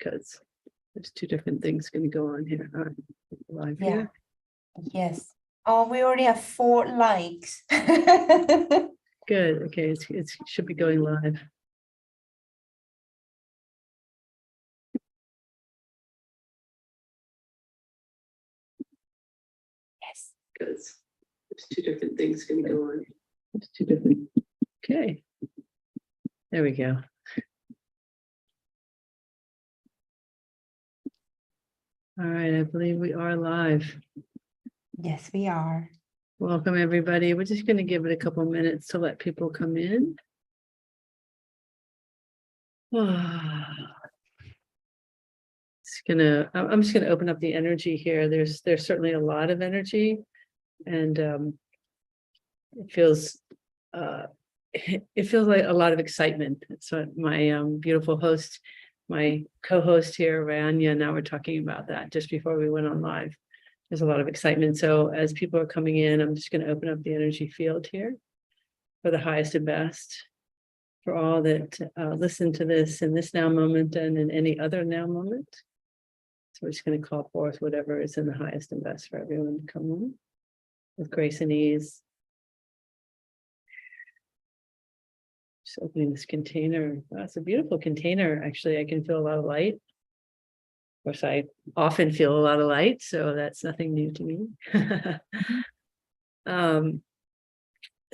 because there's two different things going to go on here. All right, live Yeah. here. Yes. Oh, we already have 4 likes. Good. Okay, it should be going live. Yes. Because there's two different things going to go on. There's two different. Okay. There we go. All right, I believe we are live. Yes, we are. Welcome, everybody. We're just going to give it a couple minutes to let people come in. I'm just gonna open up the energy here. There's certainly a lot of energy, and it feels like a lot of excitement. That's what my beautiful host, my co-host here, Rayania, now we're talking about that just before we went on live. There's a lot of excitement. So as people are coming in, I'm just going to open up the energy field here for the highest and best for all that listen to this in this now moment and in any other now moment. So we're just going to call forth whatever is in the highest and best for everyone to come on with grace and ease. Just opening this container. Wow, it's a beautiful container. Actually, I can feel a lot of light. Of course, I often feel a lot of light, so that's nothing new to me.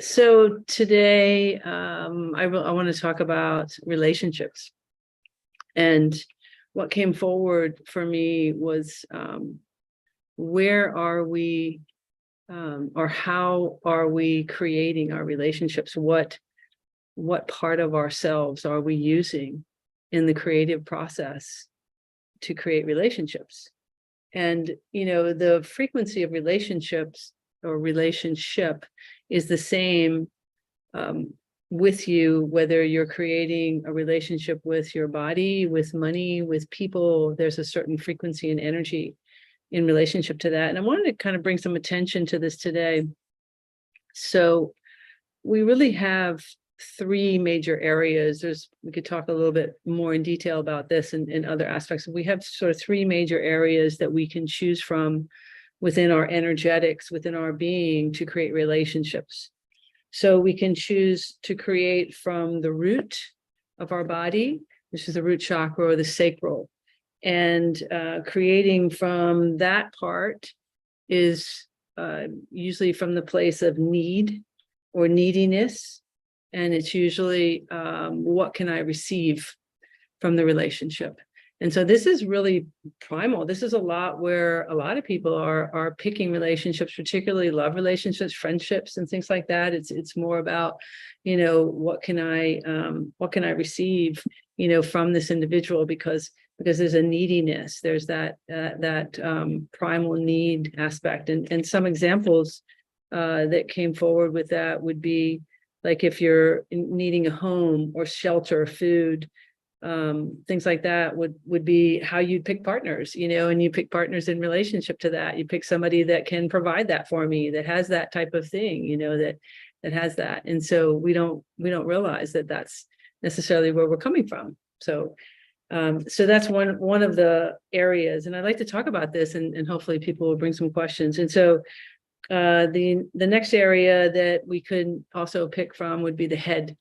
So today, I want to talk about relationships. And what came forward for me was where are we, or how are we creating our relationships? What part of ourselves are we using in the creative process to create relationships? And, the frequency of relationships or relationship is the same with you, whether you're creating a relationship with your body, with money, with people. There's a certain frequency and energy in relationship to that. And I wanted to kind of bring some attention to this today. So we really have 3 major areas. We could talk a little bit more in detail about this and other aspects. We have sort of 3 major areas that we can choose from within our energetics, within our being, to create relationships. So we can choose to create from the root of our body, which is the root chakra or the sacral. And creating from that part is usually from the place of need or neediness. And it's usually what can I receive from the relationship? And so this is really primal. This is a lot where a lot of people are picking relationships, particularly love relationships, friendships, and things like that. It's more about, what can I receive, from this individual, because there's a neediness. There's that primal need aspect. And some examples that came forward with that would be like if you're needing a home or shelter, food, things like that would be how you'd pick partners, and you pick partners in relationship to that. You pick somebody that can provide that for me, that has that type of thing, that has that. And so we don't realize that that's necessarily where we're coming from. So that's one of the areas, and I'd like to talk about this, and hopefully people will bring some questions. And so the next area that we could also pick from would be the head.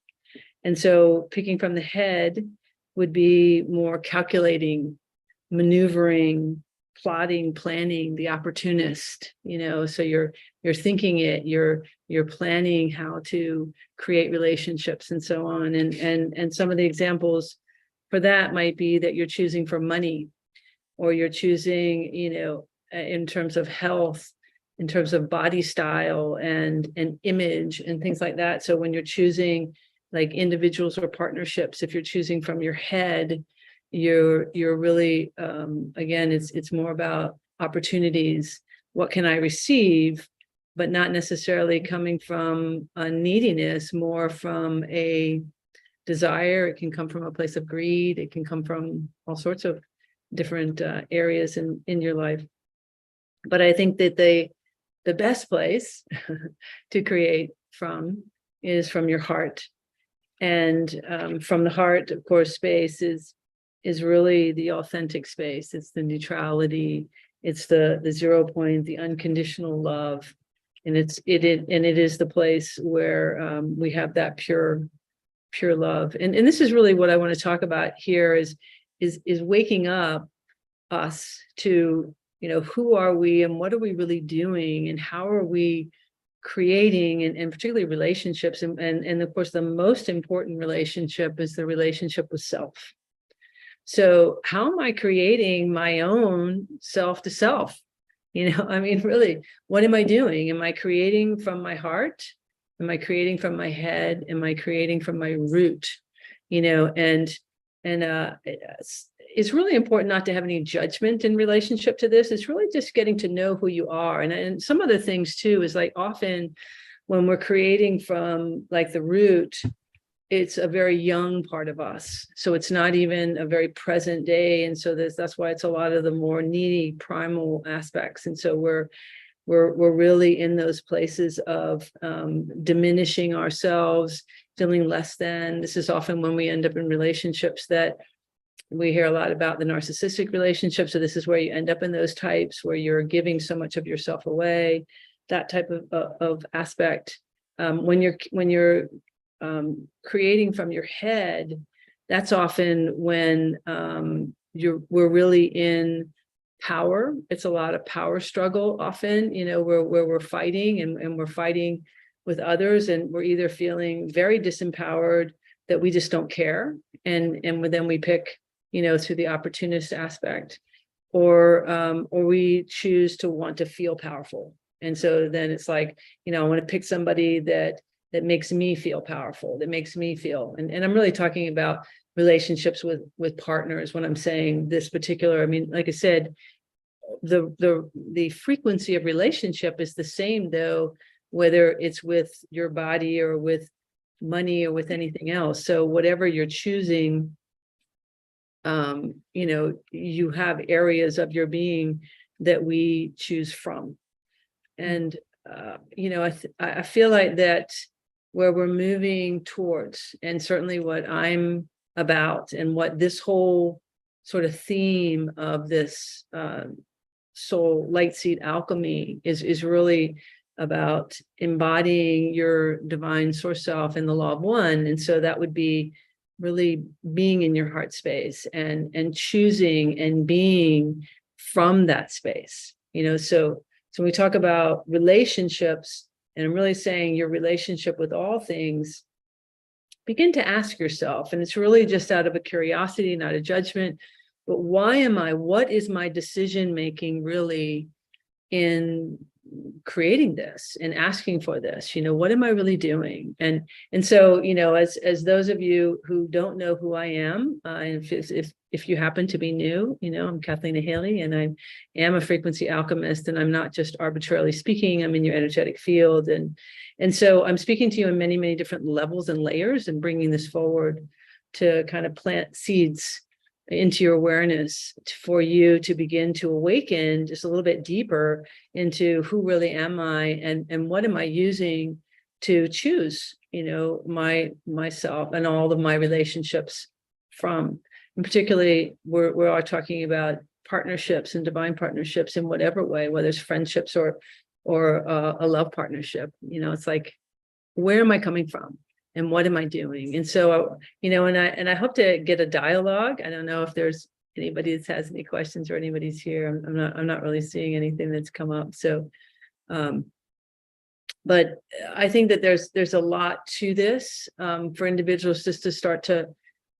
And so picking from the head would be more calculating, maneuvering, plotting, planning, the opportunist, so you're thinking it, you're planning how to create relationships and so on. And some of the examples for that might be that you're choosing for money, or you're choosing, in terms of health, in terms of body style and image and things like that. So when you're choosing like individuals or partnerships, if you're choosing from your head, you're really again, it's more about opportunities. What can I receive? But not necessarily coming from a neediness, more from a desire. It can come from a place of greed. It can come from all sorts of different areas in your life. But I think that the best place to create from is from your heart. And from the heart, of course, space is is really the authentic space. It's the neutrality. It's the 0 point, the unconditional love. And it is the place where we have that pure love. And this is really what I want to talk about here is waking up us to, who are we and what are we really doing and how are we creating, and particularly relationships. And of course, the most important relationship is the relationship with self. So how am I creating my own self to self? Really, what am I doing? Am I creating from my heart? Am I creating from my head? Am I creating from my root? It's really important not to have any judgment in relationship to this. It's really just getting to know who you are. And some other things too is like often when we're creating from like the root, it's a very young part of us. So it's not even a very present day. And so that's why it's a lot of the more needy primal aspects. And so we're really in those places of diminishing ourselves, feeling less than. This is often when we end up in relationships that we hear a lot about, the narcissistic relationship. So this is where you end up in those types where you're giving so much of yourself away, that type of aspect. When you're creating from your head, that's often when we're really in power. It's a lot of power struggle often, where we're fighting and we're fighting with others, and we're either feeling very disempowered that we just don't care, and then we pick, through the opportunist aspect, or we choose to want to feel powerful. And so then it's like, I want to pick somebody that makes me feel powerful, that makes me feel, and I'm really talking about relationships with partners when I'm saying this particular. Like I said, the frequency of relationship is the same though, whether it's with your body or with money or with anything else. So whatever you're choosing, you have areas of your being that we choose from. And I feel like that where we're moving towards, and certainly what I'm about, and what this whole sort of theme of this soul Lightseed alchemy is really about embodying your divine source self in the law of one. And so that would be really being in your heart space and choosing and being from that space. So when we talk about relationships, and I'm really saying your relationship with all things, begin to ask yourself, and it's really just out of a curiosity, not a judgment, but what is my decision making really in creating this and asking for this? What am I really doing? And so, as those of you who don't know who I am, if you happen to be new, I'm Cathleena Hailley, and I am a frequency alchemist, and I'm not just arbitrarily speaking. I'm in your energetic field, and so I'm speaking to you in many, many different levels and layers, and bringing this forward to kind of plant seeds into your awareness for you to begin to awaken just a little bit deeper into who really am I, and what am I using to choose, myself and all of my relationships from. And particularly, we're all talking about partnerships and divine partnerships in whatever way, whether it's friendships or a love partnership. It's like, where am I coming from? And what am I doing? And so, and I hope to get a dialogue. I don't know if there's anybody that has any questions or anybody's here. I'm not really seeing anything that's come up. So, but I think that there's a lot to this for individuals just to start to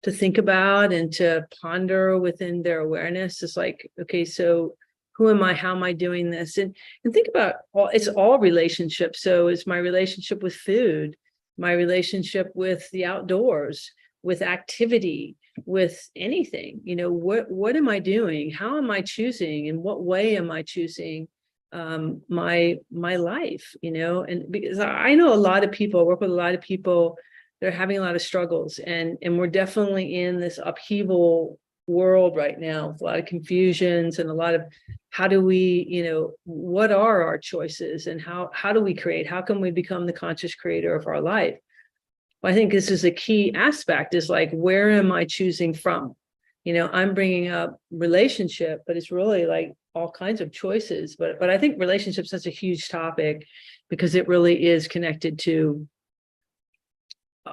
think about and to ponder within their awareness. It's like, okay, so who am I? How am I doing this? And think about it's all relationships. So it's my relationship with food, my relationship with the outdoors, with activity, with anything. What am I doing? How am I choosing? In what way am I choosing my life? And because I know a lot of people, I work with a lot of people that are having a lot of struggles, and we're definitely in this upheaval world right now with a lot of confusions and a lot of how do we, what are our choices, and how do we create? How can we become the conscious creator of our life? Well, I think this is a key aspect, is like, where am I choosing from? I'm bringing up relationship, but it's really like all kinds of choices. But I think relationship's such a huge topic because it really is connected to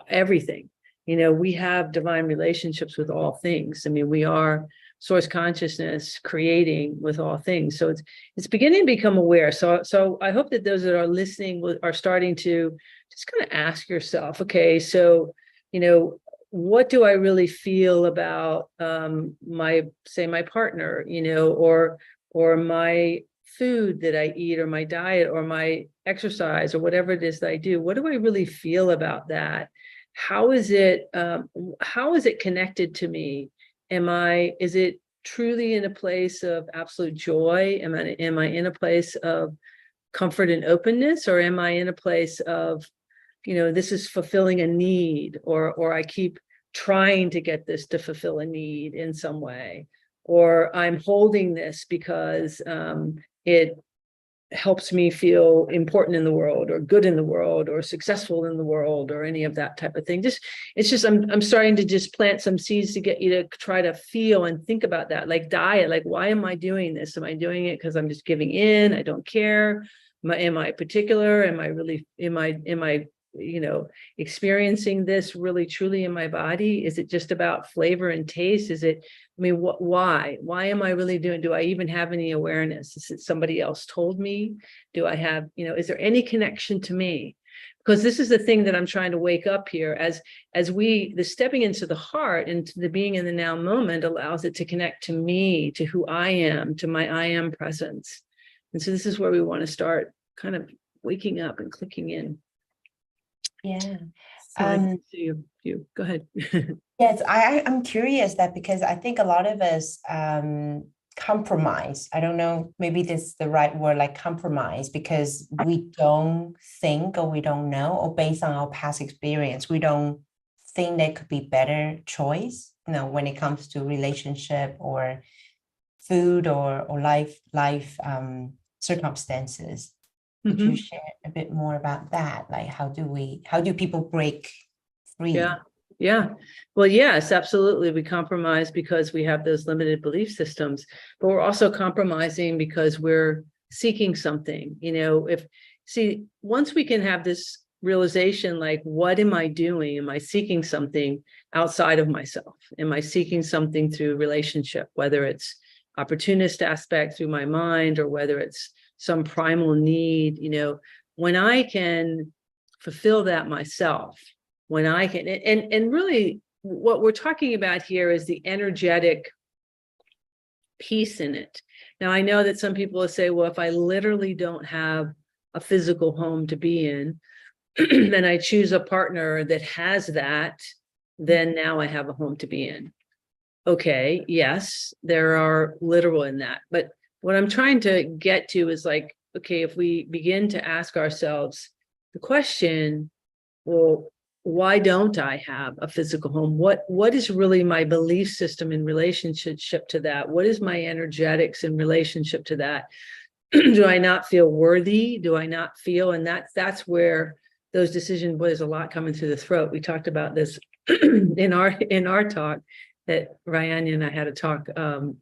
everything. We have divine relationships with all things. I mean, we are source consciousness creating with all things. So it's beginning to become aware. So I hope that those that are listening are starting to just kind of ask yourself, okay, so, what do I really feel about my partner, or my food that I eat, or my diet, or my exercise, or whatever it is that I do? What do I really feel about that? How is it connected to me? Is it truly in a place of absolute joy? Am I in a place of comfort and openness, or am I in a place of, this is fulfilling a need, or I keep trying to get this to fulfill a need in some way, or I'm holding this because it helps me feel important in the world, or good in the world, or successful in the world, or any of that type of thing. I'm starting to just plant some seeds to get you to try to feel and think about that, like diet. Like, why am I doing this? Am I doing it because I'm just giving in? I don't care. Am I particular? Am I experiencing this really truly in my body? Is it just about flavor and taste? Why am I really doing? Do I even have any awareness? Is it somebody else told me? Do I have, is there any connection to me? Because this is the thing that I'm trying to wake up here as the stepping into the heart, into the being in the now moment, allows it to connect to me, to who I am, to my I am presence. And so this is where we want to start kind of waking up and clicking in. Yeah. So you go ahead. Yes, I'm curious that, because I think a lot of us compromise. I don't know, maybe this is the right word, like compromise, because we don't think, or we don't know, or based on our past experience, we don't think there could be better choice, when it comes to relationship or food or life circumstances. Could you share a bit more about that? Like, how do people break free? Yeah. Well, yes, absolutely. We compromise because we have those limited belief systems, but we're also compromising because we're seeking something. Once we can have this realization, like, what am I doing? Am I seeking something outside of myself? Am I seeking something through relationship, whether it's opportunist aspect through my mind, or whether it's some primal need? When I can fulfill that myself, when I can, and really what we're talking about here is the energetic piece in it. Now, I know that some people will say, well, if I literally don't have a physical home to be in, and I choose a partner that has that, then now I have a home to be in. Okay, yes, there are literal in that. But what I'm trying to get to is like, okay, if we begin to ask ourselves the question, well, why don't I have a physical home? What is really my belief system in relationship to that? What is my energetics in relationship to that? Do I not feel worthy? Do I not feel? And that's where those decisions, there's a lot coming through the throat. We talked about this in our talk, that Rayania and I had a talk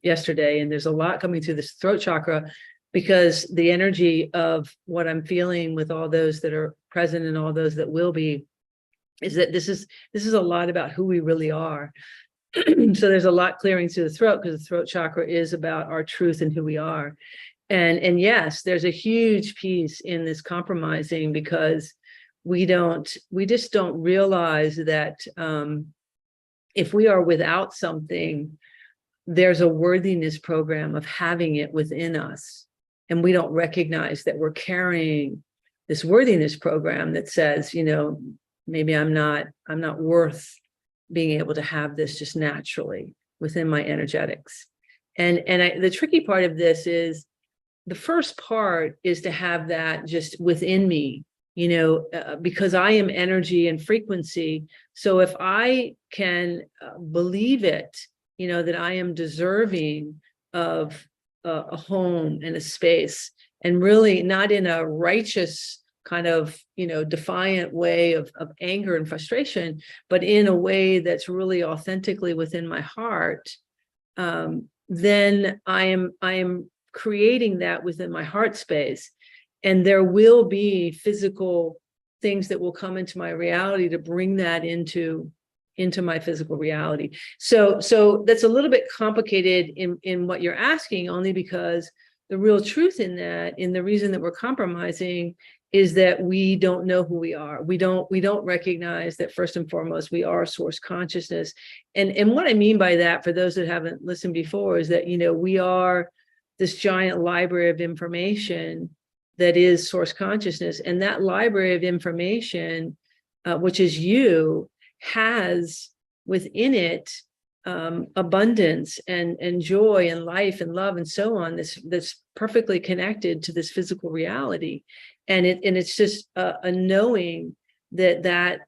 yesterday, and there's a lot coming through this throat chakra, because the energy of what I'm feeling with all those that are present and all those that will be, is that this is a lot about who we really are. So there's a lot clearing through the throat, because the throat chakra is about our truth and who we are. And yes, there's a huge piece in this compromising, because we just don't realize that if we are without something, there's a worthiness program of having it within us. And we don't recognize that we're carrying this worthiness program that says, maybe I'm not worth being able to have this just naturally within my energetics. And the tricky part of this is, the first part is to have that just within me, because I am energy and frequency. So if I can believe it, that I am deserving of a home and a space, and really not in a righteous kind of, defiant way of anger and frustration, but in a way that's really authentically within my heart, then I am creating that within my heart space, and there will be physical things that will come into my reality to bring that into my physical reality. So that's a little bit complicated in what you're asking, only because the real truth in that, in the reason that we're compromising, is that we don't know who we are. We don't recognize that first and foremost we are source consciousness. And what I mean by that, for those that haven't listened before, is that, you know, we are this giant library of information that is source consciousness, and that library of information, which is you, has within it abundance and joy and life and love and so on, that's perfectly connected to this physical reality. And it's just a knowing that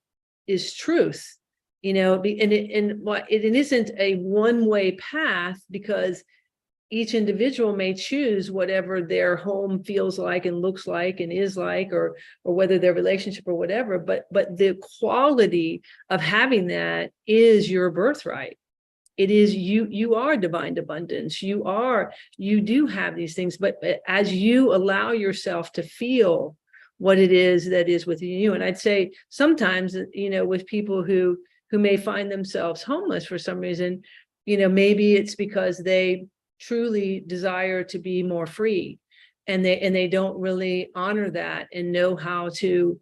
is truth, you know. And it isn't a one-way path, because each individual may choose whatever their home feels like and looks like and is like, or whether their relationship or whatever, but the quality of having that is your birthright. It is you are divine abundance. You do have these things, but as you allow yourself to feel what it is that is within you. And I'd say sometimes, you know, with people who may find themselves homeless for some reason, you know, maybe it's because they truly desire to be more free, and they don't really honor that and know how to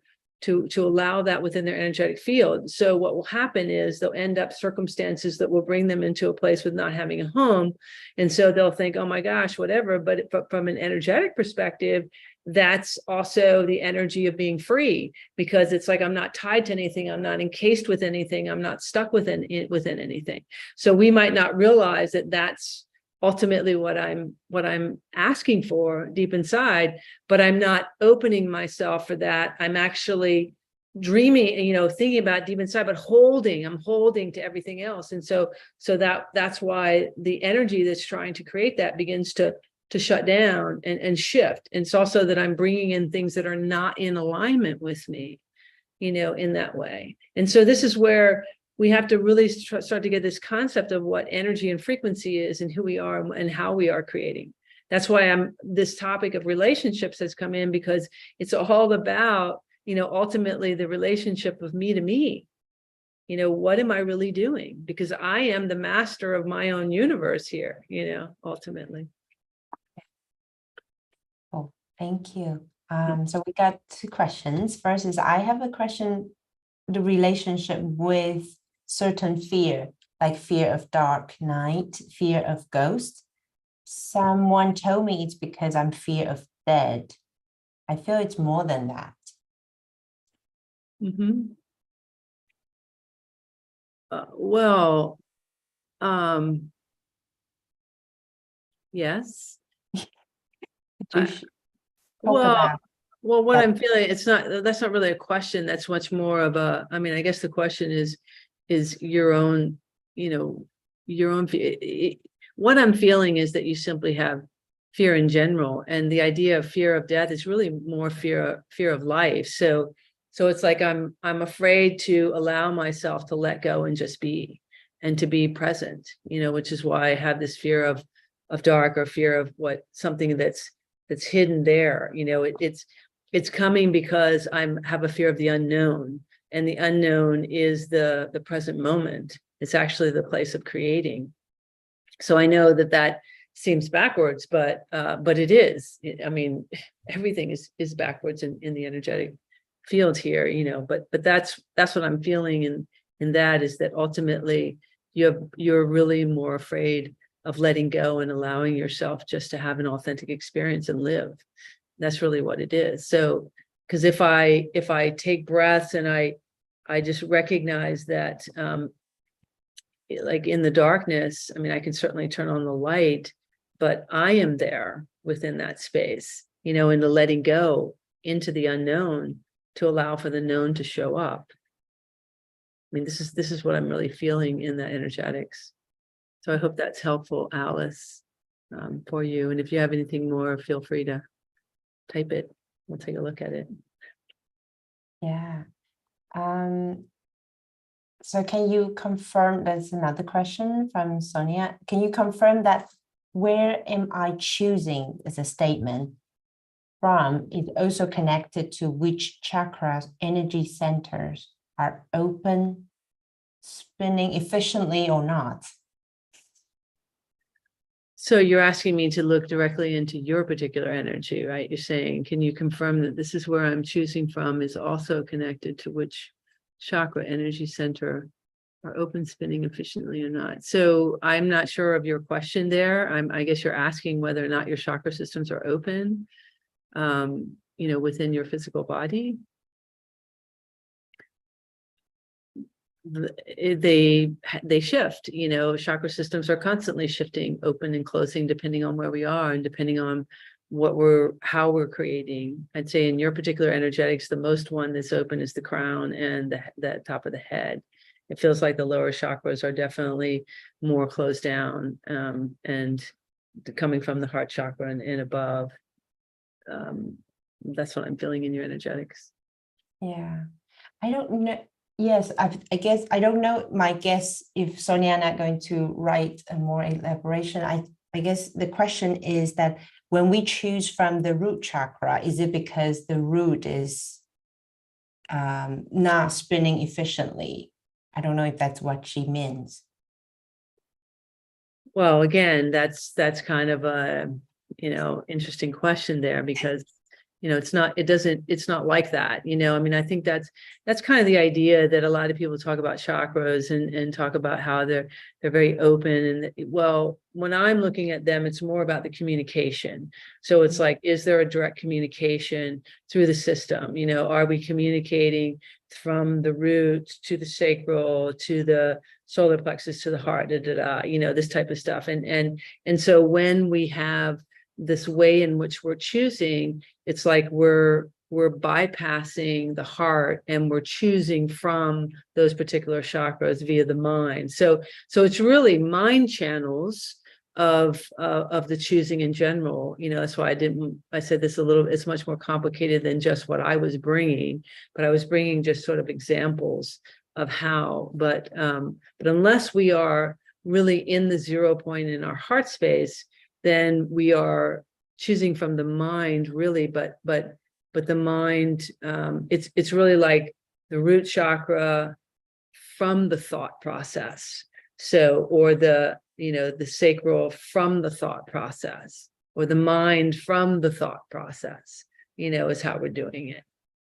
allow that within their energetic field. So what will happen is they'll end up circumstances that will bring them into a place with not having a home. And so they'll think, oh my gosh, whatever. But from an energetic perspective, that's also the energy of being free, because it's like, I'm not tied to anything. I'm not encased with anything. I'm not stuck within anything. So we might not realize that that's ultimately what I'm asking for deep inside, but I'm not opening myself for that. I'm actually dreaming, you know, thinking about deep inside, but I'm holding to everything else. And so that's why the energy that's trying to create that begins to shut down and shift. And it's also that I'm bringing in things that are not in alignment with me, you know, in that way. And so this is where we have to really start to get this concept of what energy and frequency is, and who we are and how we are creating. That's why this topic of relationships has come in, because it's all about, you know, ultimately the relationship of me to me. You know, what am I really doing? Because I am the master of my own universe here, you know, ultimately. Oh, thank you. So we got 2 questions. First is, I have a question, the relationship with certain fear, like fear of dark night, fear of ghosts. Someone told me it's because I'm fear of dead. I feel it's more than that. Mm-hmm. Well, yes. Well, what I'm feeling, that's not really a question. That's much more of a, I mean, I guess the question is your own, you know, your own, what I'm feeling is that you simply have fear in general. And the idea of fear of death is really more fear of life. So it's like, I'm afraid to allow myself to let go and just be, and to be present, you know, which is why I have this fear of dark, or fear of something that's hidden there. You know, it's coming because have a fear of the unknown, and the unknown is the present moment. It's actually the place of creating. So I know that seems backwards, but it is. I mean, everything is backwards in the energetic field here, you know. But that's what I'm feeling in that, is that ultimately you're really more afraid of letting go and allowing yourself just to have an authentic experience and live. That's really what it is. So, because if I take breaths and I just recognize that, like in the darkness, I mean, I can certainly turn on the light, but I am there within that space, you know, in the letting go into the unknown to allow for the known to show up. I mean, this is what I'm really feeling in that energetics. So I hope that's helpful, Alice, for you. And if you have anything more, feel free to type it. We'll take a look at it. Yeah. So can you confirm, that's another question from Sonia. Can you confirm that where am I choosing as a statement from is also connected to which chakras, energy centers are open, spinning efficiently or not? So you're asking me to look directly into your particular energy, right? You're saying, can you confirm that this is where I'm choosing from is also connected to which chakra, energy center are open, spinning efficiently or not? So I'm not sure of your question there. I guess you're asking whether or not your chakra systems are open, within your physical body. They shift, chakra systems are constantly shifting, open and closing, depending on where we are and depending on how we're creating. I'd say in your particular energetics, the most one that's open is the crown and the top of the head. It feels like the lower chakras are definitely more closed down, and coming from the heart chakra and above. That's what I'm feeling in your energetics. Yeah, I don't know. Yes, I guess I don't know. My guess, if Sonia not going to write a more elaboration, I guess the question is that when we choose from the root chakra, is it because the root is not spinning efficiently? I don't know if that's what she means. Well, again, that's kind of a, interesting question there, because it's not like that. I mean, I think that's kind of the idea, that a lot of people talk about chakras and talk about how they're very open. And well, when I'm looking at them, it's more about the communication. So it's like, is there a direct communication through the system? Are we communicating from the root to the sacral, to the solar plexus, to the heart, this type of stuff. And so when we have this way in which we're choosing, it's like we're bypassing the heart and we're choosing from those particular chakras via the mind. So it's really mind channels of the choosing in general. That's why I said this a little, it's much more complicated than just what I was bringing, but I was bringing just sort of examples of how, but unless we are really in the 0 point in our heart space, then we are choosing from the mind, really. But the mind, it's really like the root chakra from the thought process. So, or the sacral from the thought process, or the mind from the thought process, is how we're doing it.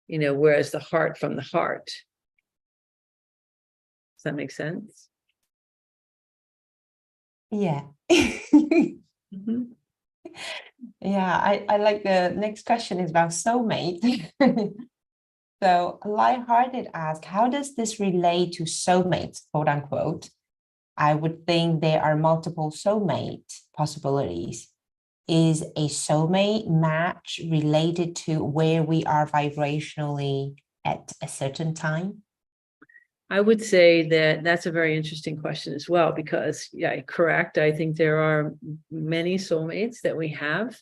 Whereas the heart from the heart. Does that make sense? Yeah. Mm-hmm. Yeah, I like the next question is about soulmate. So lighthearted ask, how does this relate to soulmates, quote unquote? I would think there are multiple soulmate possibilities. Is a soulmate match related to where we are vibrationally at a certain time? I would say that that's a very interesting question as well, because, yeah, correct. I think there are many soulmates that we have,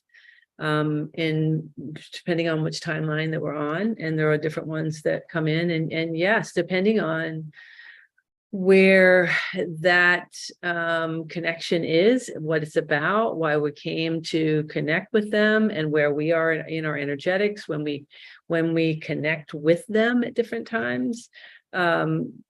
in depending on which timeline that we're on, and there are different ones that come in, and yes, depending on where that connection is, what it's about, why we came to connect with them, and where we are in our energetics when we connect with them at different times,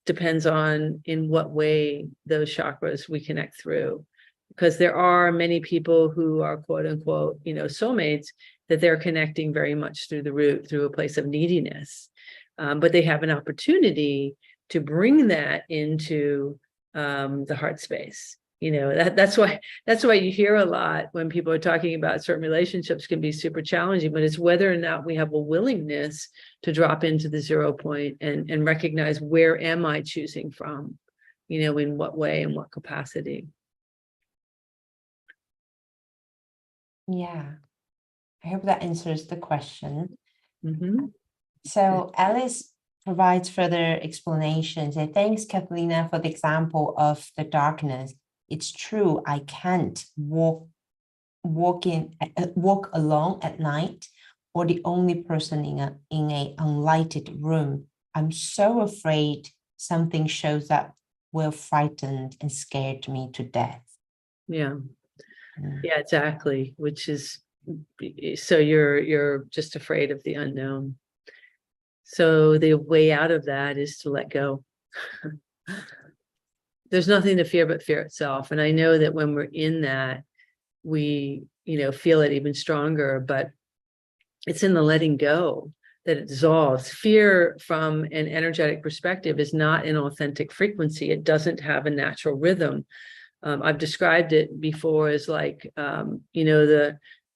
depends on in what way those chakras we connect through. Because there are many people who are, quote unquote, soulmates, that they're connecting very much through the root, through a place of neediness, but they have an opportunity to bring that into the heart space. That's why you hear a lot when people are talking about certain relationships can be super challenging, but it's whether or not we have a willingness to drop into the 0 point and recognize, where am I choosing from, in what way and what capacity. Yeah, I hope that answers the question. Mm-hmm. So Alice provides further explanations. And thanks, Cathleena, for the example of the darkness. It's true, I can't walk alone at night, or the only person in a unlighted room. I'm so afraid something shows up will frighten and scared me to death. Yeah. Yeah, exactly. Which is, so you're just afraid of the unknown. So the way out of that is to let go. There's nothing to fear but fear itself. And I know that when we're in that, we, feel it even stronger, but it's in the letting go that it dissolves. Fear from an energetic perspective is not an authentic frequency. It doesn't have a natural rhythm. I've described it before as like,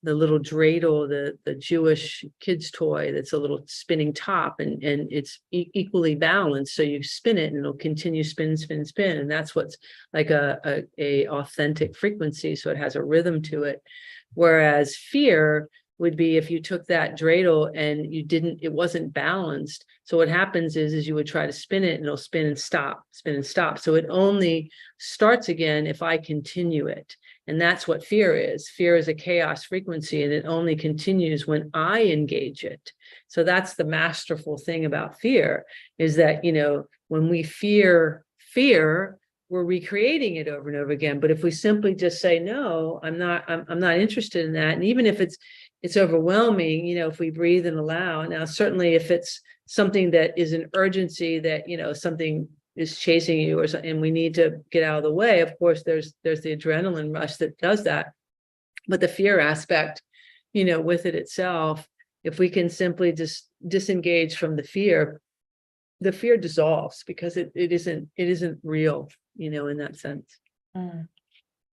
the little dreidel, the Jewish kids toy that's a little spinning top, and it's equally balanced. So you spin it and it'll continue spin, spin, spin. And that's what's like a authentic frequency. So it has a rhythm to it. Whereas fear would be if you took that dreidel and it wasn't balanced. So what happens is you would try to spin it and it'll spin and stop, spin and stop. So it only starts again if I continue it. And that's what fear is. Fear is a chaos frequency, and it only continues when I engage it. So that's the masterful thing about fear, is that, when we fear, we're recreating it over and over again. But if we simply just say, no, I'm not interested in that. And even if it's overwhelming, if we breathe and allow. Now, certainly if it's something that is an urgency that, something is chasing you or something, and we need to get out of the way, of course, there's the adrenaline rush that does that. But the fear aspect, with it itself, if we can simply just disengage from the fear dissolves, because it isn't real, in that sense.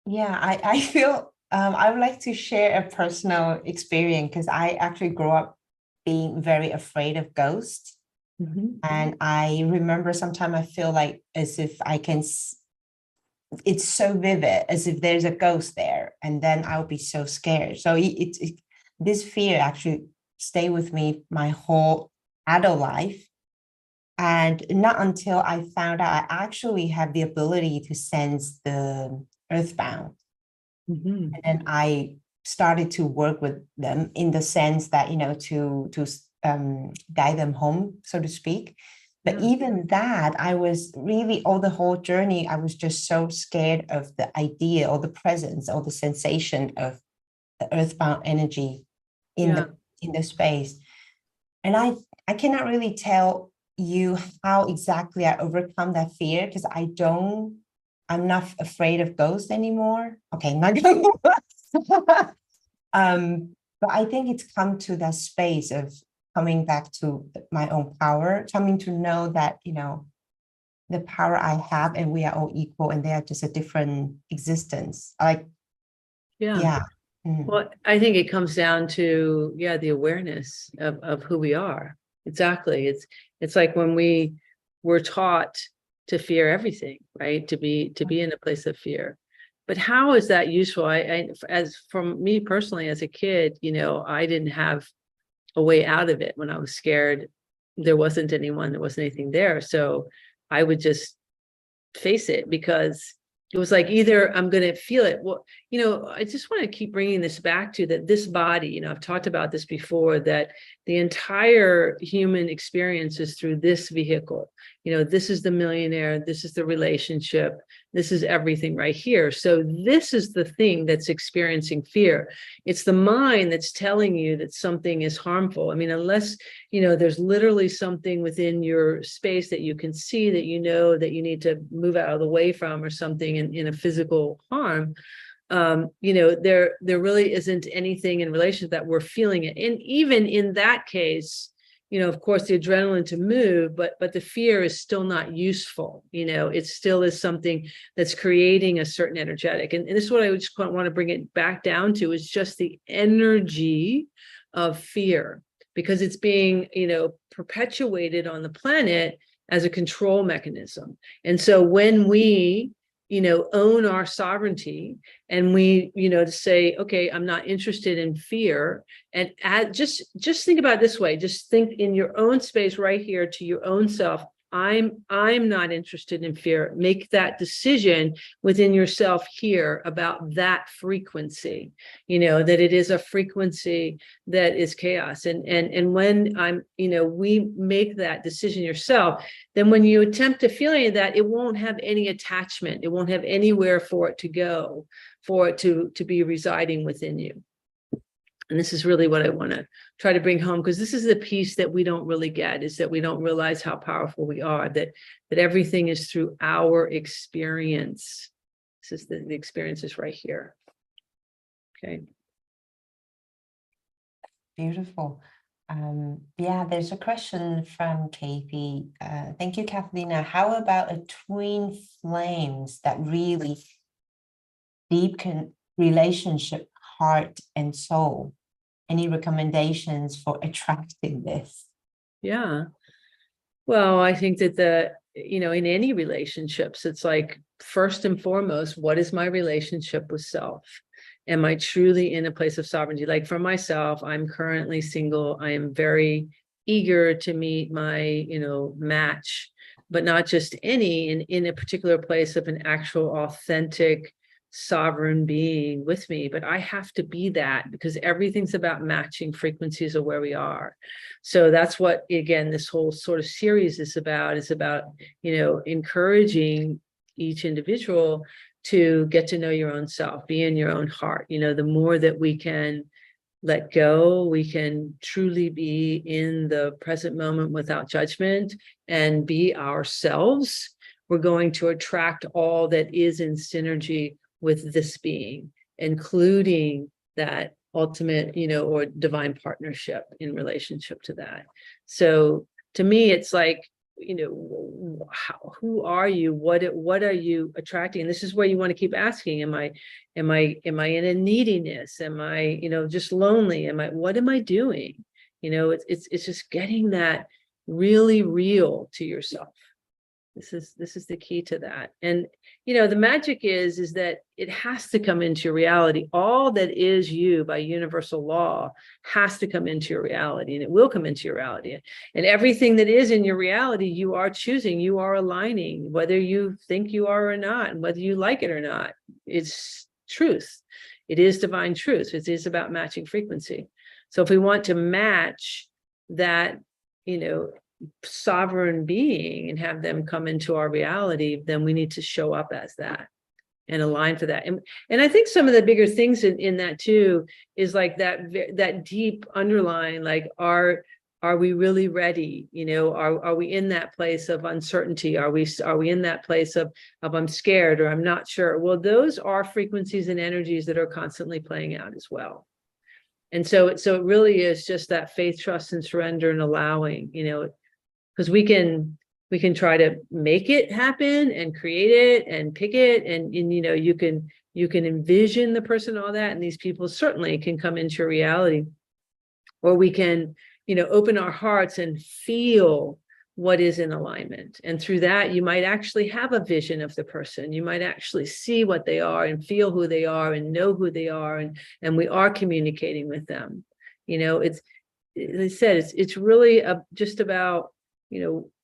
Yeah, I feel I would like to share a personal experience, because I actually grew up being very afraid of ghosts. And I remember sometimes I feel like as if it's so vivid, as if there's a ghost there, and then I'll be so scared. So this fear actually stayed with me my whole adult life. And not until I found out I actually have the ability to sense the earthbound. And then I started to work with them in the sense that, to guide them home, so to speak. But even that, I was really, the whole journey, I was just so scared of the idea or the presence or the sensation of the earthbound energy in the space. And I cannot really tell you how exactly I overcome that fear, because I'm not afraid of ghosts anymore. Okay, not but I think it's come to that space of coming back to my own power, coming to know that, the power I have, and we are all equal, and they are just a different existence. Well, I think it comes down to, the awareness of who we are. Exactly. It's like when we were taught to fear everything, right? To be in a place of fear. But how is that useful? As from me personally, as a kid, I didn't have a way out of it. When I was scared, there wasn't anyone, there wasn't anything there. So I would just face it, because it was like, either I'm going to feel it. Well, I just want to keep bringing this back to that this body, I've talked about this before, that the entire human experience is through this vehicle. This is the millionaire, this is the relationship, this is everything right here. So this is the thing that's experiencing fear. It's the mind that's telling you that something is harmful. I mean, unless, there's literally something within your space that you can see, that that you need to move out of the way from, or something in a physical harm, there really isn't anything in relation to that we're feeling it. And even in that case, of course, the adrenaline to move, but the fear is still not useful. It still is something that's creating a certain energetic. And this is what I just want to bring it back down to, is just the energy of fear, because it's being, perpetuated on the planet as a control mechanism. And so when we own our sovereignty, and we, to say, okay, I'm not interested in fear, and just think about it this way, just think in your own space right here to your own self, I'm not interested in fear. Make that decision within yourself here about that frequency, that it is a frequency that is chaos. And when we make that decision yourself, then when you attempt to feel any of that, it won't have any attachment. It won't have anywhere for it to go, for it to be residing within you. And this is really what I want to try to bring home, because this is the piece that we don't really get, is that we don't realize how powerful we are, that everything is through our experience. This is the experience is right here. Okay. Beautiful. Yeah, there's a question from Kathy. Thank you, Cathleena. How about a twin flames that really deep relationship, heart and soul? Any recommendations for attracting this? Yeah. Well, I think that in any relationships, it's like, first and foremost, what is my relationship with self? Am I truly in a place of sovereignty? Like for myself, I'm currently single. I am very eager to meet my, match, but not just any, in a particular place of an actual authentic sovereign being with me. But I have to be that, because everything's about matching frequencies of where we are. So that's what, again, this whole sort of series is about encouraging each individual to get to know your own self, be in your own heart. The more that we can let go, we can truly be in the present moment without judgment and be ourselves. We're going to attract all that is in synergy with this being, including that ultimate, or divine partnership in relationship to that. So to me, it's like, who are you? What are you attracting? And this is where you want to keep asking, am I in a neediness? Am I, just lonely? What am I doing? It's just getting that really real to yourself. This is the key to that. And the magic is that it has to come into your reality. All that is you by universal law has to come into your reality, and it will come into your reality. And everything that is in your reality, you are choosing, you are aligning, whether you think you are or not, and whether you like it or not. It's truth. It is divine truth. It is about matching frequency. So if we want to match that, sovereign being and have them come into our reality, then we need to show up as that and align for that. And I think some of the bigger things in that too is like that deep underlying, like, are we really ready? Are we in that place of uncertainty? Are we in that place of I'm scared, or I'm not sure? Well, those are frequencies and energies that are constantly playing out as well. And so it really is just that faith, trust, and surrender, and allowing, because we can try to make it happen and create it and pick it, and you can envision the person, all that, and these people certainly can come into your reality. Or we can open our hearts and feel what is in alignment, and through that you might actually have a vision of the person. You might actually see what they are and feel who they are and know who they are, and we are communicating with them. It's, as I said, it's really just about,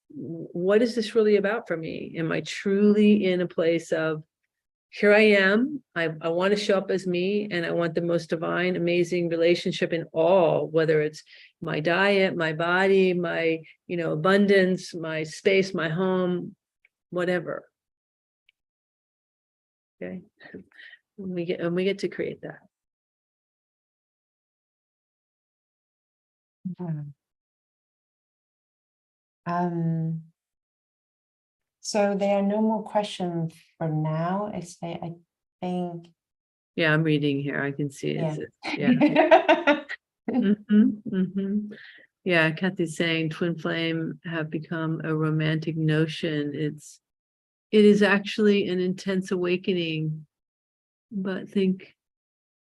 what is this really about for me? Am I truly in a place of, here I am, I want to show up as me, and I want the most divine, amazing relationship in all, whether it's my diet, my body, my, abundance, my space, my home, whatever. Okay. And we get to create that. So there are no more questions for now. I think. Yeah, I'm reading here. I can see it. Yeah. Yeah, Kathy's saying twin flame have become a romantic notion. It is actually an intense awakening, but think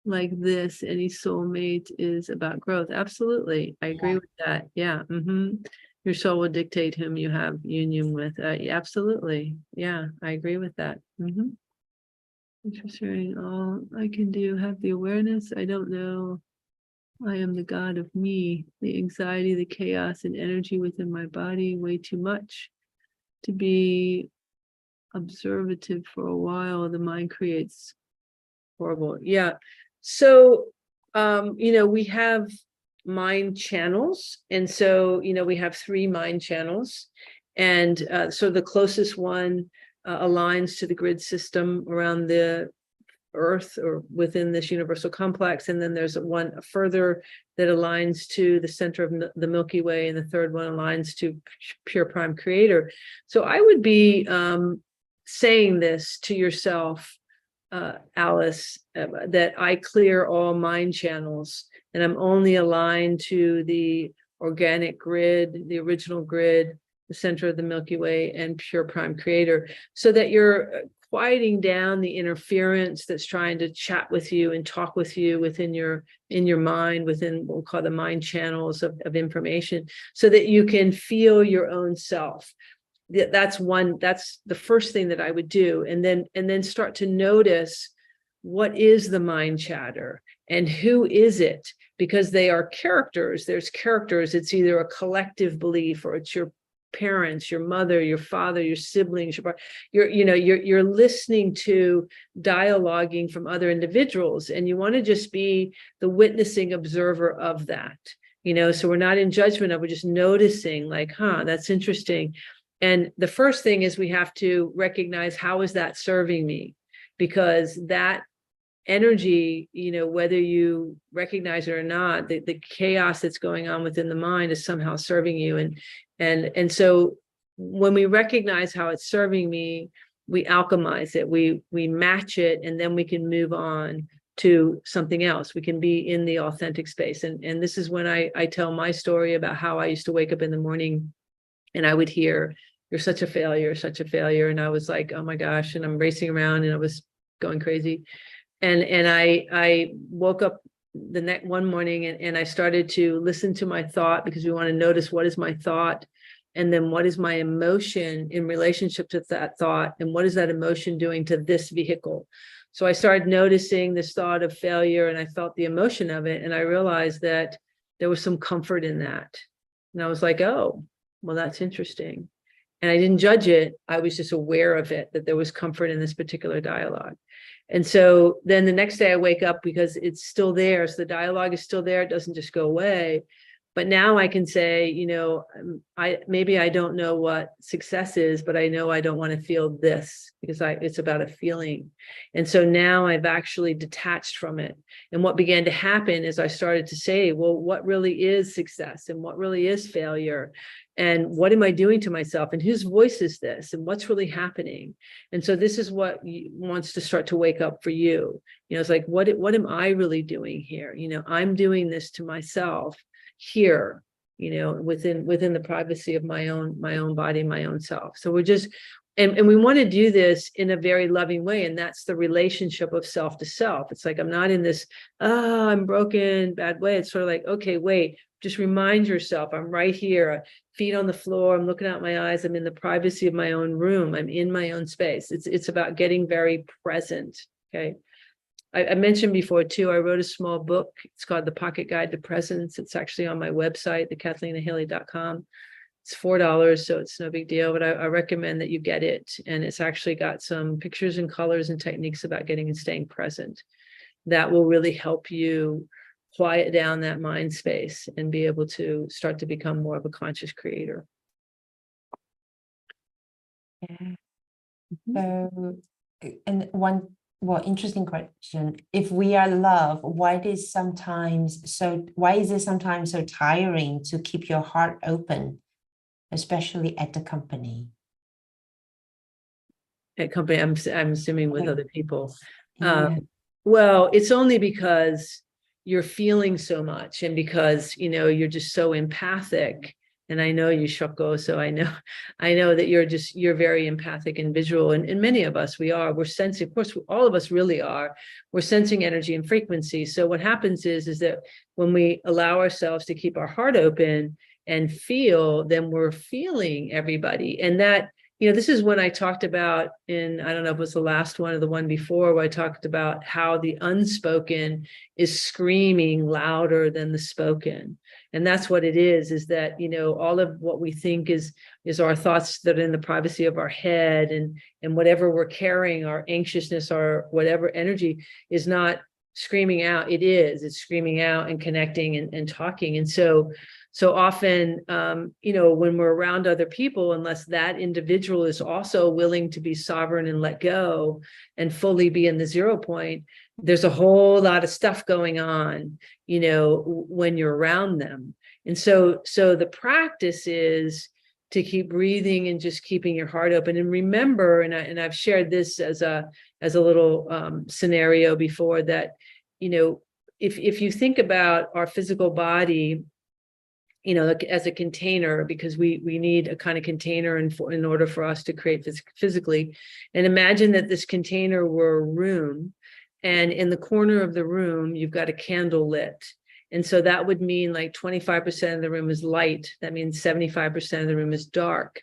like this, any soulmate is about growth. Absolutely. I agree with that. Yeah. Your soul will dictate whom you have union with. Absolutely. Yeah, I agree with that. Interesting. All I can do, have the awareness. I don't know. I am the God of me, the anxiety, the chaos and energy within my body, way too much. to be observative for a while, the mind creates horrible. Yeah. So, we have mind channels. And so, we have 3 mind channels. And so the closest one aligns to the grid system around the Earth or within this universal complex. And then there's one further that aligns to the center of the Milky Way. And the third one aligns to pure prime creator. So I would be saying this to yourself, Alice, that I clear all mind channels and I'm only aligned to the organic grid, the original grid, the center of the Milky Way, and pure prime creator, so that you're quieting down the interference that's trying to chat with you and talk with you within your mind, within what we'll call the mind channels of information, so that you can feel your own self. That's the first thing that I would do. And then start to notice, what is the mind chatter and who is it? Because they are characters. There's characters. It's either a collective belief or it's your parents, your mother, your father, your siblings, you're listening to dialoguing from other individuals, and you want to just be the witnessing observer of that. So we're not in judgment of, we're just noticing, like, that's interesting. And the first thing is we have to recognize, how is that serving me? Because that energy, whether you recognize it or not, the chaos that's going on within the mind is somehow serving you. And so when we recognize how it's serving me, we alchemize it, we match it, and then we can move on to something else. We can be in the authentic space. And this is when I tell my story about how I used to wake up in the morning and I would hear, "You're such a failure, such a failure." And I was like, oh my gosh, and I'm racing around and I was going crazy. And I woke up the next one morning and I started to listen to my thought, because we want to notice, what is my thought? And then what is my emotion in relationship to that thought? And what is that emotion doing to this vehicle? So I started noticing this thought of failure, and I felt the emotion of it. And I realized that there was some comfort in that. And I was like, oh, well, that's interesting. And I didn't judge it. I was just aware of it, that there was comfort in this particular dialogue. And so then the next day I wake up, because it's still there. So the dialogue is still there. It doesn't just go away. But now I can say, maybe I don't know what success is, but I know I don't want to feel this, because it's about a feeling. And so now I've actually detached from it. And what began to happen is I started to say, well, what really is success and what really is failure? And what am I doing to myself? And whose voice is this? And what's really happening? And so this is what wants to start to wake up for you. It's like, what am I really doing here? I'm doing this to myself here, within the privacy of my own body, my own self. So we're just, and we want to do this in a very loving way. And that's the relationship of self to self. It's like, I'm not in this, I'm broken, bad way. It's sort of like, okay, wait, just remind yourself, I'm right here, feet on the floor, I'm looking out my eyes, I'm in the privacy of my own room, I'm in my own space. It's about getting very present. Okay. I mentioned before too, I wrote a small book. It's called The Pocket Guide to Presence. It's actually on my website, the CathleenaHailley.com. It's $4, so it's no big deal, but I recommend that you get it. And it's actually got some pictures and colors and techniques about getting and staying present. That will really help you quiet down that mind space and be able to start to become more of a conscious creator. Yeah. So, and one interesting question. If we are love, why is it sometimes so tiring to keep your heart open, especially at the company? At company, I'm assuming with other people. Yeah. Well, it's only because you're feeling so much, and because you're just so empathic. And I know you, Shoko, so I know that you're very empathic and visual, and many of us, we're sensing, of course, all of us really are, we're sensing energy and frequency. So what happens is that when we allow ourselves to keep our heart open and feel, then we're feeling everybody. And that, this is when I talked about I don't know if it was the last one or the one before, where I talked about how the unspoken is screaming louder than the spoken. And that's what it is that, all of what we think is our thoughts that are in the privacy of our head, and whatever we're carrying, our anxiousness, or whatever energy, is not screaming out. It's screaming out and connecting and talking. And so often, when we're around other people, unless that individual is also willing to be sovereign and let go and fully be in the 0 point, there's a whole lot of stuff going on, when you're around them. And so the practice is to keep breathing and just keeping your heart open. And remember, and I've shared this as a little scenario before, that, if you think about our physical body, as a container, because we need a kind of container in order for us to create physically. And imagine that this container were a room, and in the corner of the room, you've got a candle lit. And so that would mean like 25% of the room is light. That means 75% of the room is dark.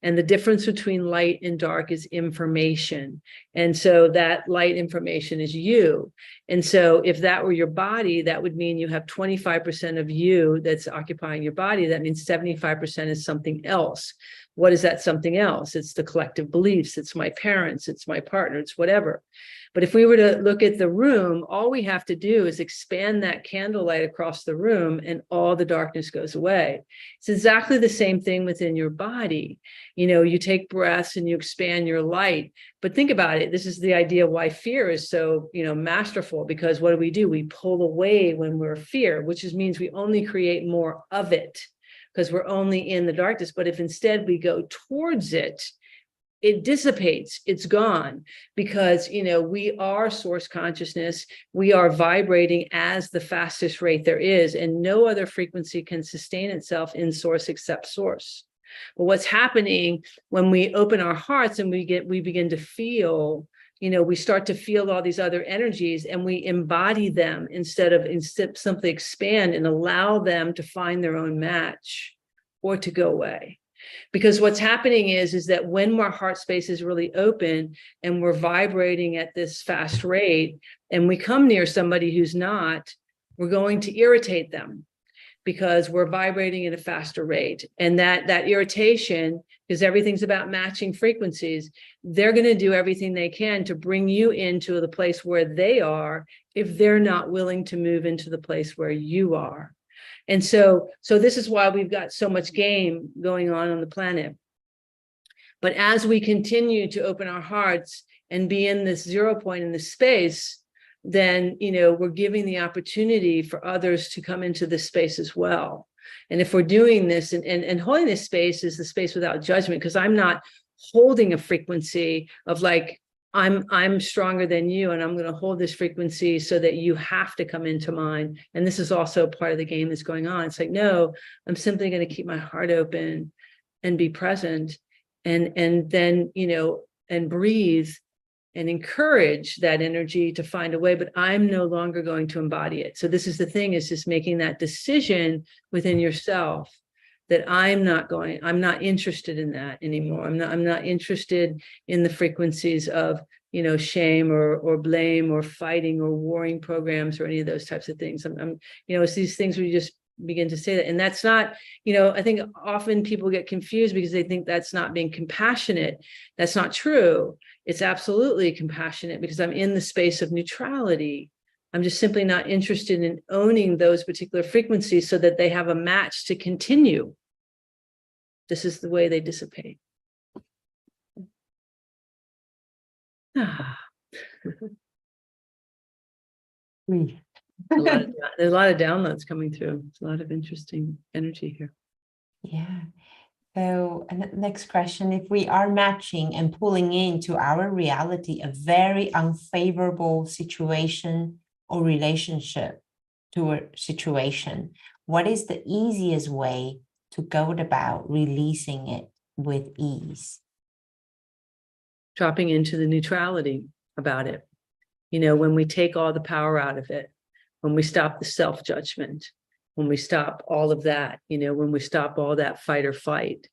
And the difference between light and dark is information. And so that light information is you. And so if that were your body, that would mean you have 25% of you that's occupying your body. That means 75% is something else. What is that something else? It's the collective beliefs. It's my parents. It's my partner. It's whatever. But if we were to look at the room, all we have to do is expand that candlelight across the room, and all the darkness goes away. It's exactly the same thing within your body. You take breaths and you expand your light. But think about it. This is the idea why fear is so, masterful, because what do? We pull away when we're fear, which means we only create more of it, because we're only in the darkness. But if instead we go towards it, it dissipates, it's gone, because, we are source consciousness. We are vibrating as the fastest rate there is, and no other frequency can sustain itself in source except source. But what's happening when we open our hearts and we begin to feel, we start to feel all these other energies, and we embody them instead of simply expand and allow them to find their own match or to go away. Because what's happening is that when our heart space is really open and we're vibrating at this fast rate, and we come near somebody who's not, we're going to irritate them, because we're vibrating at a faster rate. And that irritation, because everything's about matching frequencies, they're going to do everything they can to bring you into the place where they are, if they're not willing to move into the place where you are. And so this is why we've got so much game going on the planet. But as we continue to open our hearts and be in this 0 point in this space, then, we're giving the opportunity for others to come into this space as well. And if we're doing this and holding this space is the space without judgment, because I'm not holding a frequency of like, I'm stronger than you, and I'm going to hold this frequency so that you have to come into mine. And this is also part of the game that's going on. It's like, no, I'm simply going to keep my heart open and be present, and then, and breathe and encourage that energy to find a way, but I'm no longer going to embody it. So this is the thing, is just making that decision within yourself that I'm not interested in that anymore. I'm not interested in the frequencies of, shame or blame or fighting or warring programs or any of those types of things. It's these things where you just begin to say that. And that's not, I think often people get confused because they think that's not being compassionate. That's not true. It's absolutely compassionate, because I'm in the space of neutrality. I'm just simply not interested in owning those particular frequencies so that they have a match to continue. This is the way they dissipate. There's a lot of downloads coming through. There's a lot of interesting energy here. Yeah. So next question, if we are matching and pulling into our reality a very unfavorable situation or relationship to a situation, what is the easiest way to go about releasing it with ease? Dropping into the neutrality about it. When we take all the power out of it, when we stop the self-judgment, when we stop all of that, when we stop all that fight or flight,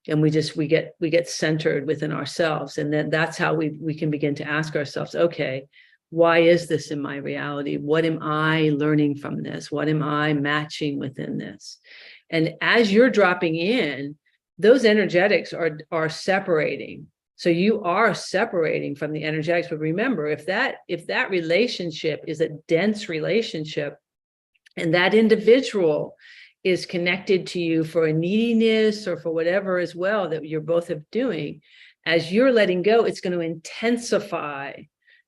And we get centered within ourselves. And then that's how we can begin to ask ourselves, okay, why is this in my reality? What am I learning from this? What am I matching within this? And as you're dropping in, those energetics are separating. So you are separating from the energetics. But remember, if that relationship is a dense relationship, and that individual is connected to you for a neediness or for whatever as well that you're both of doing, as you're letting go, it's going to intensify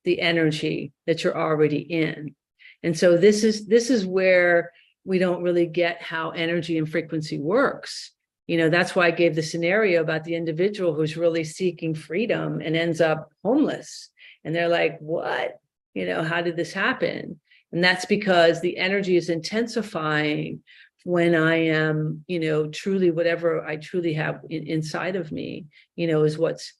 the energy that you're already in. And so this is where we don't really get how energy and frequency works. You know, that's why I gave the scenario about the individual who's really seeking freedom and ends up homeless. And they're like, what? You know, how did this happen? And that's because the energy is intensifying when I am, you know, truly whatever I truly have inside of me, you know, is what's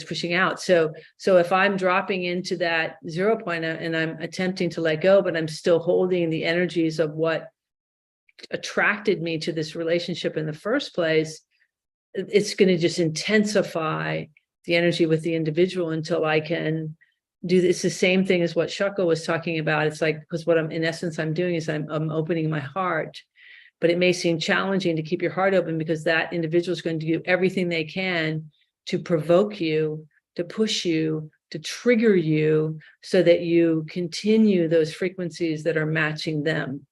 pushing out. So if I'm dropping into that 0 point and I'm attempting to let go, but I'm still holding the energies of what attracted me to this relationship in the first place, it's going to just intensify the energy with the individual until I can do this. The same thing as what Shako was talking about. It's like, because what I'm in essence I'm doing is I'm opening my heart, but it may seem challenging to keep your heart open because that individual is going to do everything they can to provoke you, to push you, to trigger you, so that you continue those frequencies that are matching them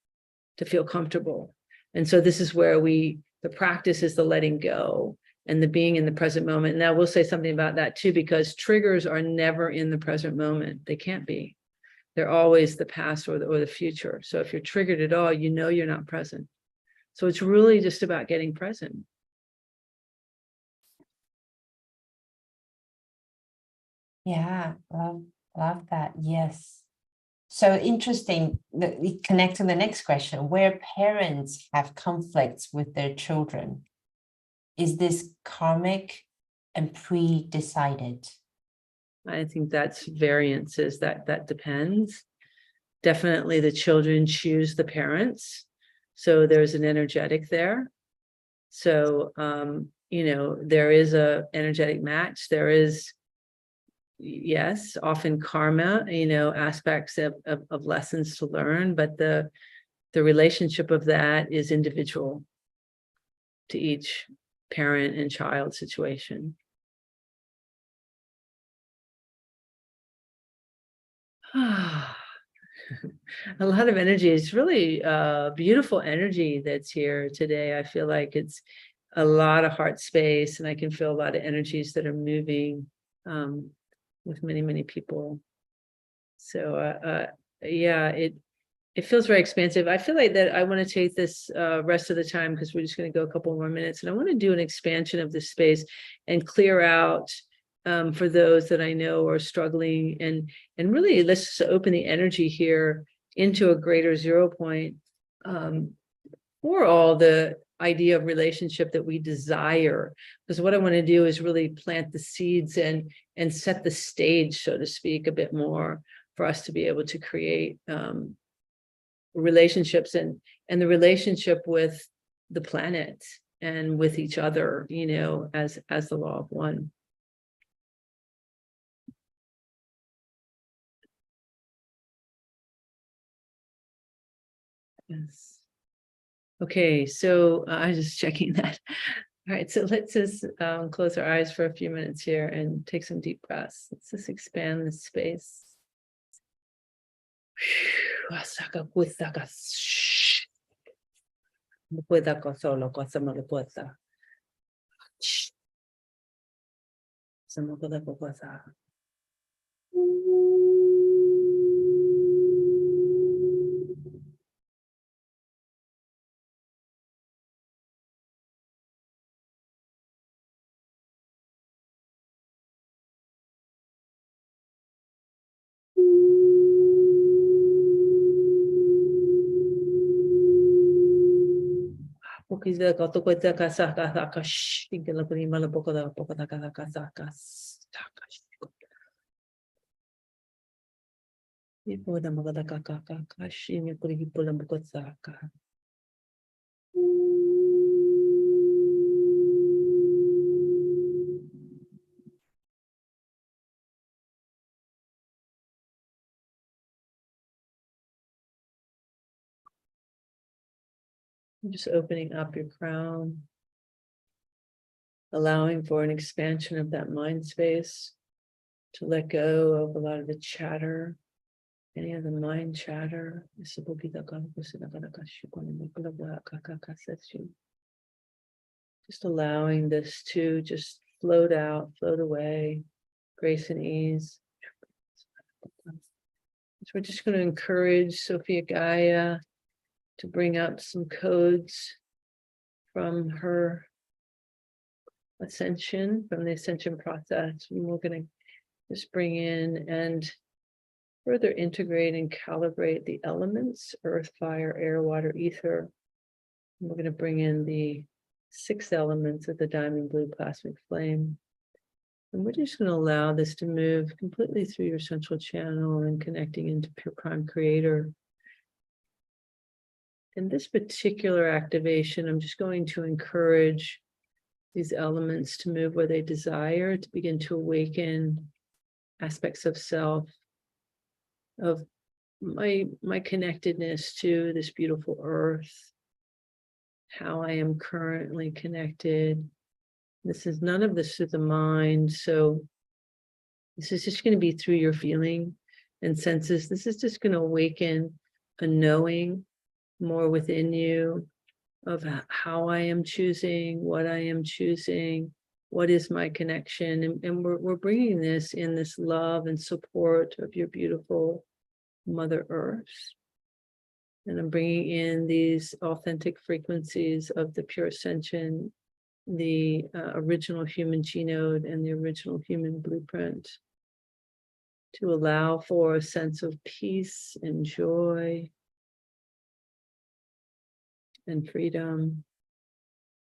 to feel comfortable. And so this is where the practice is the letting go and the being in the present moment. And I will say something about that too, because triggers are never in the present moment. They can't be. They're always the past or the future. So if you're triggered at all, you know you're not present. So it's really just about getting present. Yeah, love that. Yes. So interesting. We connect to the next question. Where parents have conflicts with their children, is this karmic and pre-decided? I think that's variances. That depends. Definitely the children choose the parents. So there's an energetic there. So, you know, there is a energetic match. There is, yes, often karma, you know, aspects of lessons to learn, but the relationship of that is individual to each parent and child situation. A lot of energy. It's really beautiful energy that's here today. I feel like it's a lot of heart space, and I can feel a lot of energies that are moving with many people. So yeah, it feels very expansive. I feel like that I want to take this rest of the time, because we're just going to go a couple more minutes, and I want to do an expansion of this space and clear out for those that I know are struggling, and really let's just open the energy here into a greater 0 point for all the idea of relationship that we desire. Because what I want to do is really plant the seeds and set the stage, so to speak, a bit more for us to be able to create relationships and the relationship with the planet and with each other, you know, as the law of one. Yes. Okay, so I was just checking that. All right, so let's just close our eyes for a few minutes here and take some deep breaths. Let's just expand the space. Just opening up your crown, allowing for an expansion of that mind space, to let go of a lot of the chatter, any of the mind chatter. Just allowing this to just float out, float away, grace and ease. So we're just going to encourage Sophia Gaia to bring up some codes from her ascension, from the ascension process. And we're going to just bring in and further integrate and calibrate the elements: earth, fire, air, water, ether. And we're going to bring in the 6 elements of the diamond blue plasmic flame. And we're just going to allow this to move completely through your central channel and connecting into pure prime creator. In this particular activation, I'm just going to encourage these elements to move where they desire, to begin to awaken aspects of self, of my connectedness to this beautiful earth, how I am currently connected. This is none of this through the mind. So this is just going to be through your feeling and senses. This is just going to awaken a knowing more within you of how I am choosing, what I am choosing, what is my connection. And we're bringing this in this love and support of your beautiful Mother Earth. And I'm bringing in these authentic frequencies of the pure ascension, the original human genome and the original human blueprint, to allow for a sense of peace and joy and freedom,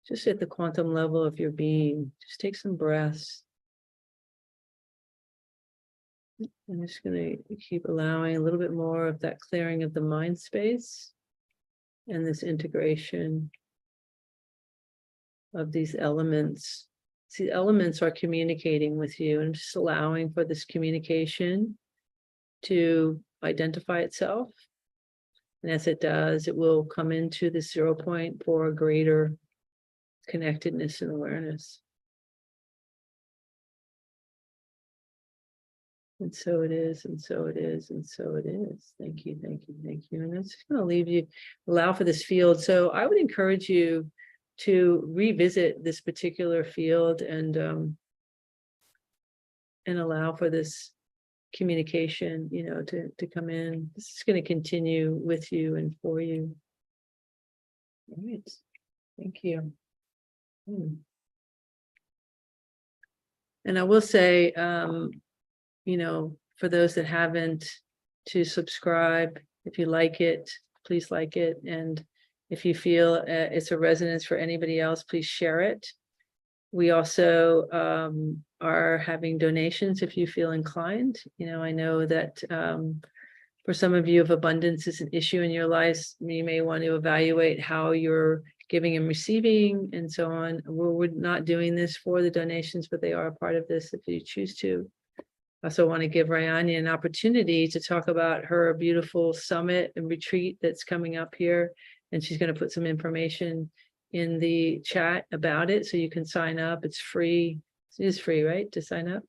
just at the quantum level of your being. Just take some breaths. I'm just going to keep allowing a little bit more of that clearing of the mind space and this integration of these elements. See, elements are communicating with you, and just allowing for this communication to identify itself. And as it does, it will come into the 0 point for greater connectedness and awareness. And so it is, and so it is, and so it is. Thank you, thank you, thank you. And I'm just going to leave you, allow for this field. So I would encourage you to revisit this particular field and allow for this communication, to come in. This is going to continue with you and for you. All right. Thank you. And I will say, for those that haven't, to subscribe. If you like it, please like it. And if you feel it's a resonance for anybody else, please share it. We also are having donations if you feel inclined. I know that for some of you, if abundance is an issue in your lives, you may want to evaluate how you're giving and receiving and so on. We're not doing this for the donations, but they are a part of this if you choose to. I also want to give Rayania an opportunity to talk about her beautiful summit and retreat that's coming up here. And she's going to put some information in the chat about it, so you can sign up. It's free. It is free, right, to sign up?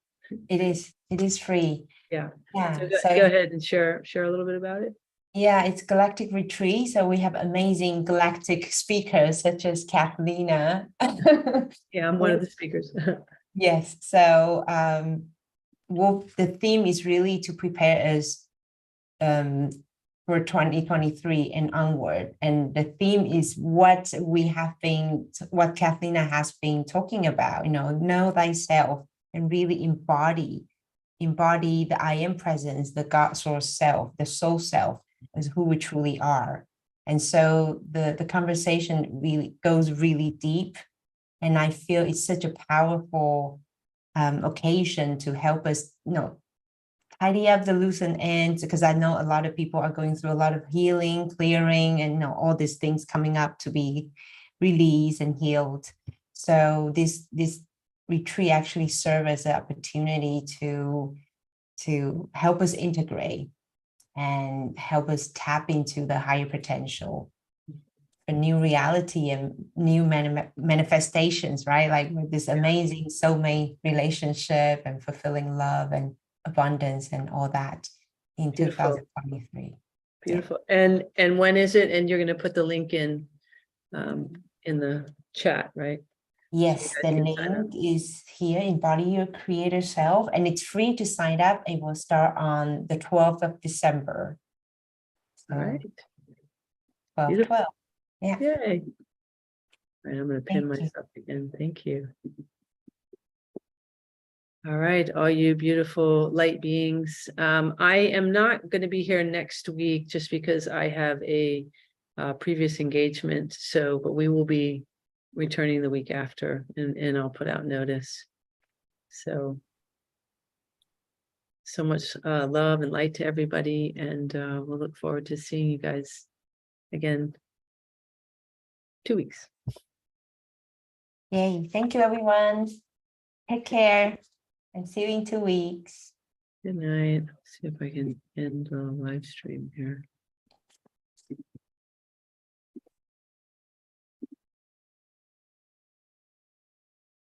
It is free. Yeah. Yeah. So go ahead and share a little bit about it. Yeah, it's Galactic Retreat. So we have amazing galactic speakers such as Cathleena. Yeah, I'm one of the speakers. Yes. So the theme is really to prepare us for 2023 and onward. And the theme is what Cathleena has been talking about, know thyself and really embody the I am presence, the God source self, the soul self is who we truly are. And so the conversation really goes really deep. And I feel it's such a powerful occasion to help us, tidy up the loose ends, because I know a lot of people are going through a lot of healing, clearing, and all these things coming up to be released and healed. So this retreat actually serves as an opportunity to help us integrate and help us tap into the higher potential. new reality and new manifestations, right? Like with this amazing soulmate relationship and fulfilling love and abundance and all that in Beautiful. 2023. Beautiful. And when is it? And you're going to put the link in the chat, right? Yes, the link is here, Embody Your Creator Self, and it's free to sign up. It will start on the 12th of December. So, All right. 12/12. Yeah. Yay. All right, I'm going to pin Thank you. myself again. Thank you. All right, all you beautiful light beings. I am not going to be here next week just because I have a previous engagement. So, but we will be returning the week after, and I'll put out notice. So much love and light to everybody, and we'll look forward to seeing you guys again 2 weeks. Yay. Thank you, everyone. Take care and see you in 2 weeks. Good night. See if I can end the live stream here.